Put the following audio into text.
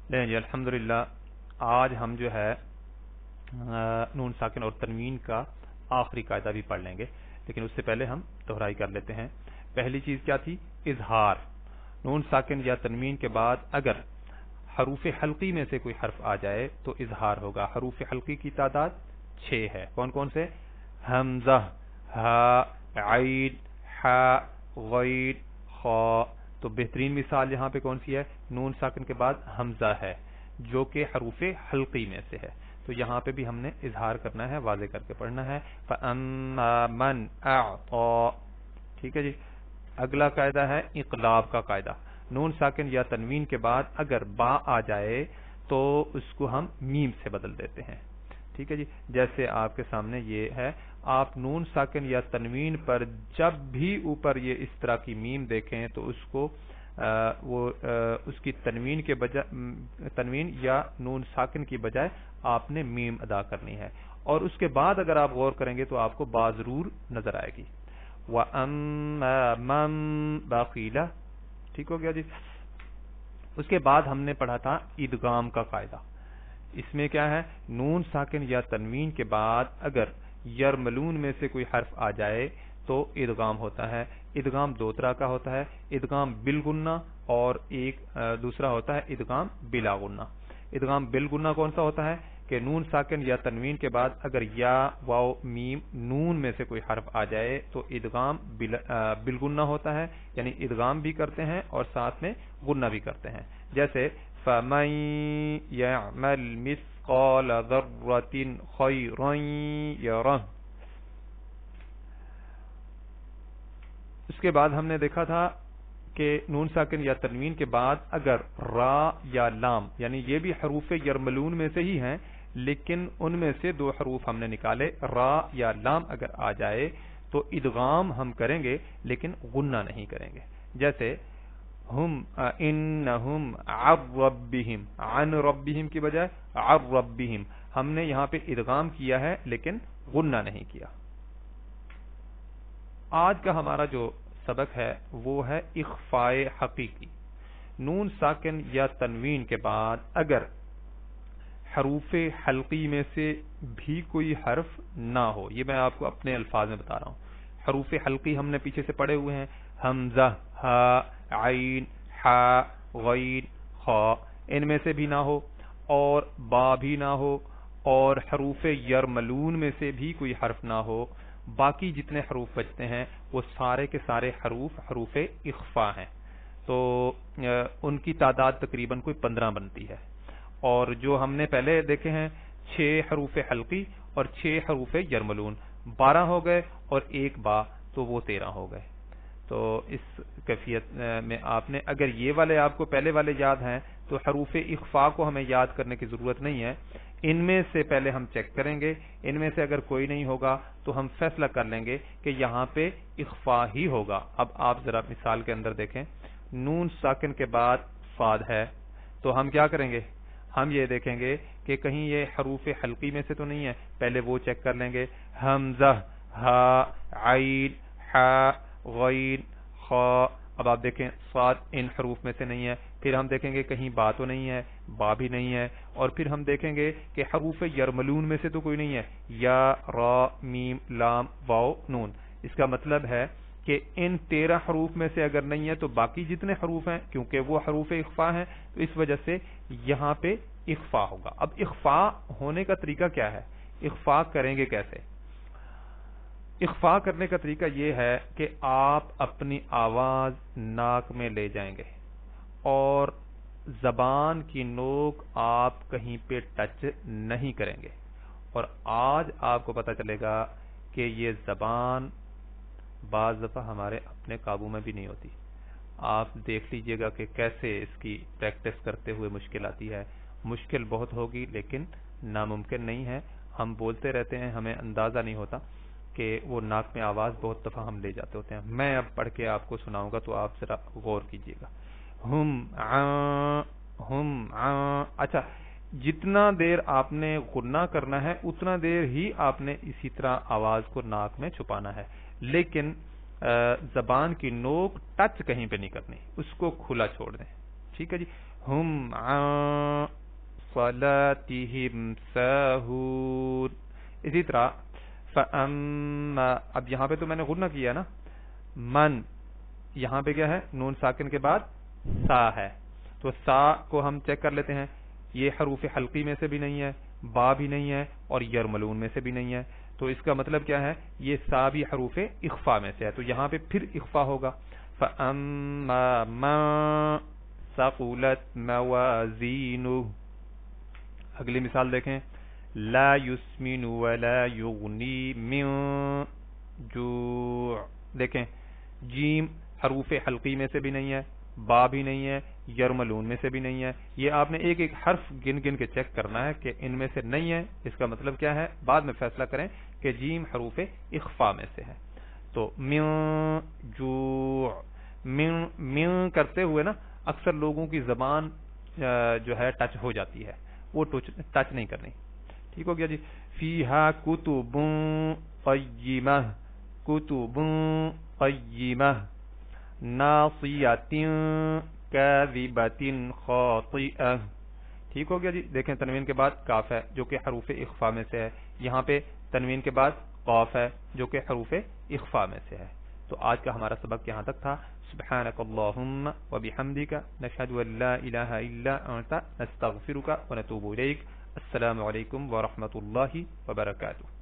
لیں جی الحمدللہ آج ہم جو ہے نون ساکن اور تنوین کا آخری قاعدہ بھی پڑھ لیں گے، لیکن اس سے پہلے ہم دہرائی کر لیتے ہیں۔ پہلی چیز کیا تھی؟ اظہار۔ نون ساکن یا تنوین کے بعد اگر حروف حلقی میں سے کوئی حرف آ جائے تو اظہار ہوگا۔ حروف حلقی کی تعداد 6 ہے۔ کون کون سے؟ حمزہ، ہا، عین، حا، غین، خا۔ تو بہترین مثال یہاں پہ کون سی ہے؟ نون ساکن کے بعد حمزہ ہے جو کہ حروف حلقی میں سے ہے، تو یہاں پہ بھی ہم نے اظہار کرنا ہے، واضح کر کے پڑھنا ہے۔ فَأَمَّا مَنْ أَعْطَى۔ ٹھیک ہے جی۔ اگلا قاعدہ ہے اقلاب کا قاعدہ۔ نون ساکن یا تنوین کے بعد اگر با آ جائے تو اس کو ہم میم سے بدل دیتے ہیں۔ ٹھیک ہے جی۔ جیسے آپ کے سامنے یہ ہے، آپ نون ساکن یا تنوین پر جب بھی اوپر یہ اس طرح کی میم دیکھیں تو اس کو اس کی تنوین یا نون ساکن کی بجائے آپ نے میم ادا کرنی ہے، اور اس کے بعد اگر آپ غور کریں گے تو آپ کو با ضرور نظر آئے گی۔ وَأَمَّا مَن بَخِلَ۔ ٹھیک ہو گیا جی۔ اس کے بعد ہم نے پڑھا تھا ادغام کا قاعدہ۔ اس میں کیا ہے؟ نون ساکن یا تنوین کے بعد اگر یرملون میں سے کوئی حرف آ جائے تو ادغام ہوتا ہے۔ ادغام دو طرح کا ہوتا ہے، ادغام بالغنہ اور ایک دوسرا ہوتا ہے ادغام بلا غنہ۔ ادغام بالغنہ کون سا ہوتا ہے؟ کہ نون ساکن یا تنوین کے بعد اگر یا، واو، میم، نون میں سے کوئی حرف آ جائے تو ادغام بالغنہ ہوتا ہے، یعنی ادغام بھی کرتے ہیں اور ساتھ میں غنہ بھی کرتے ہیں۔ جیسے فَمَن يَعْمَلْ مِثْقَالَ ذَرَّةٍ خَيْرًا يَرَهُ۔ اس کے بعد ہم نے دیکھا تھا کہ نون ساکن یا تنوین کے بعد اگر را یا لام، یعنی یہ بھی حروف یرملون میں سے ہی ہیں لیکن ان میں سے دو حروف ہم نے نکالے، را یا لام اگر آ جائے تو ادغام ہم کریں گے لیکن غنہ نہیں کریں گے۔ جیسے ہم انہم عن ربہم، عن ربہم کی بجائے عن ربہم، ہم نے یہاں پہ ادغام کیا ہے لیکن غنہ نہیں کیا۔ آج کا ہمارا جو سبق ہے وہ ہے اخفاء حقیقی۔ نون ساکن یا تنوین کے بعد اگر حروف حلقی میں سے بھی کوئی حرف نہ ہو، یہ میں آپ کو اپنے الفاظ میں بتا رہا ہوں۔ حروف حلقی ہم نے پیچھے سے پڑھے ہوئے ہیں، حمزہ، ہا، عین، حا، غین، خا، ان میں سے بھی نہ ہو اور با بھی نہ ہو اور حروف یرملون میں سے بھی کوئی حرف نہ ہو، باقی جتنے حروف بچتے ہیں وہ سارے کے سارے حروف اخفاء ہیں، تو ان کی تعداد تقریباً کوئی 15 بنتی ہے، اور جو ہم نے پہلے دیکھے ہیں 6 حروف حلقی اور 6 حروف یرملون، 12 ہو گئے اور ایک با، تو وہ 13 ہو گئے۔ تو اس کیفیت میں آپ نے اگر یہ والے آپ کو پہلے والے یاد ہیں تو حروف اخفاء کو ہمیں یاد کرنے کی ضرورت نہیں ہے، ان میں سے پہلے ہم چیک کریں گے، ان میں سے اگر کوئی نہیں ہوگا تو ہم فیصلہ کر لیں گے کہ یہاں پہ اخفاء ہی ہوگا۔ اب آپ ذرا مثال کے اندر دیکھیں، نون ساکن کے بعد صاد ہے تو ہم کیا کریں گے؟ ہم یہ دیکھیں گے کہ کہیں یہ حروف حلقی میں سے تو نہیں ہے، پہلے وہ چیک کر لیں گے۔ حمزہ، ہا، عین، حا، غین، خا، اب آپ دیکھیں صاد ان حروف میں سے نہیں ہے، پھر ہم دیکھیں گے کہیں با تو نہیں ہے، با بھی نہیں ہے، اور پھر ہم دیکھیں گے کہ حروف یرملون میں سے تو کوئی نہیں ہے، یا، را، میم، لام، واو، نون۔ اس کا مطلب ہے کہ ان 13 حروف میں سے اگر نہیں ہے تو باقی جتنے حروف ہیں کیونکہ وہ حروف اخفاء ہیں تو اس وجہ سے یہاں پہ اخفاء ہوگا۔ اب اخفاء ہونے کا طریقہ کیا ہے؟ اخفاء کریں گے کیسے؟ اخفاء کرنے کا طریقہ یہ ہے کہ آپ اپنی آواز ناک میں لے جائیں گے اور زبان کی نوک آپ کہیں پہ ٹچ نہیں کریں گے، اور آج آپ کو پتہ چلے گا کہ یہ زبان بعض دفعہ ہمارے اپنے قابو میں بھی نہیں ہوتی۔ آپ دیکھ لیجئے گا کہ کیسے اس کی پریکٹس کرتے ہوئے مشکل آتی ہے۔ مشکل بہت ہوگی لیکن ناممکن نہیں ہے۔ ہم بولتے رہتے ہیں، ہمیں اندازہ نہیں ہوتا کہ وہ ناک میں آواز بہت دفعہ ہم لے جاتے ہوتے ہیں۔ میں اب پڑھ کے آپ کو سناؤں گا تو آپ ذرا غور کیجئے گا۔ اچھا، جتنا دیر آپ نے غنہ کرنا ہے اتنا دیر ہی آپ نے اسی طرح آواز کو ناک میں چھپانا ہے، لیکن زبان کی نوک ٹچ کہیں پہ نہیں کرنی، اس کو کھلا چھوڑ دیں۔ ٹھیک ہے جی۔ صلاتهم ساہون. اسی طرح فَأَمَّا، اب یہاں پہ تو میں نے غنہ کیا نا، من یہاں پہ کیا ہے؟ نون ساکن کے بعد سا ہے، تو سا کو ہم چیک کر لیتے ہیں. یہ حروف حلقی میں سے بھی نہیں ہے، با بھی نہیں ہے، اور یرملون میں سے بھی نہیں ہے. تو اس کا مطلب کیا ہے؟ یہ سا بھی حروف اخفا میں سے ہے، تو یہاں پہ پھر اخفا ہوگا. فَأَمَّا مَن ثَقُلَتْ مَوَازِينُهُ. اگلی مثال دیکھیں، لا يسمن ولا يغنی من جوع. دیکھیں جیم حروف حلقی میں سے بھی نہیں ہے، با بھی نہیں ہے، یرملون میں سے بھی نہیں ہے. یہ آپ نے ایک ایک حرف گن گن کے چیک کرنا ہے کہ ان میں سے نہیں ہے. اس کا مطلب کیا ہے؟ بعد میں فیصلہ کریں کہ جیم حروف اخفا میں سے ہے. تو من جوع، من کرتے ہوئے نا اکثر لوگوں کی زبان جو ہے ٹچ ہو جاتی ہے، وہ ٹچ نہیں کرنی. ٹھیک ہو گیا جی. فیہا کتب قیمہ، کتب قیمہ ناصیۃ کاذبۃ خاطئہ. ٹھیک ہو گیا جی. دیکھیں تنوین کے بعد کاف ہے جو کہ حروف اخفا میں سے ہے، یہاں پہ تنوین کے بعد قاف ہے جو کہ حروف اخفا میں سے ہے. تو آج کا ہمارا سبق یہاں تک تھا. سبحانک اللہم وبحمدک، نشہد ان لا الہ الا انت، نستغفرک ونتوب الیک. السلام علیکم ورحمۃ اللہ وبرکاتہ.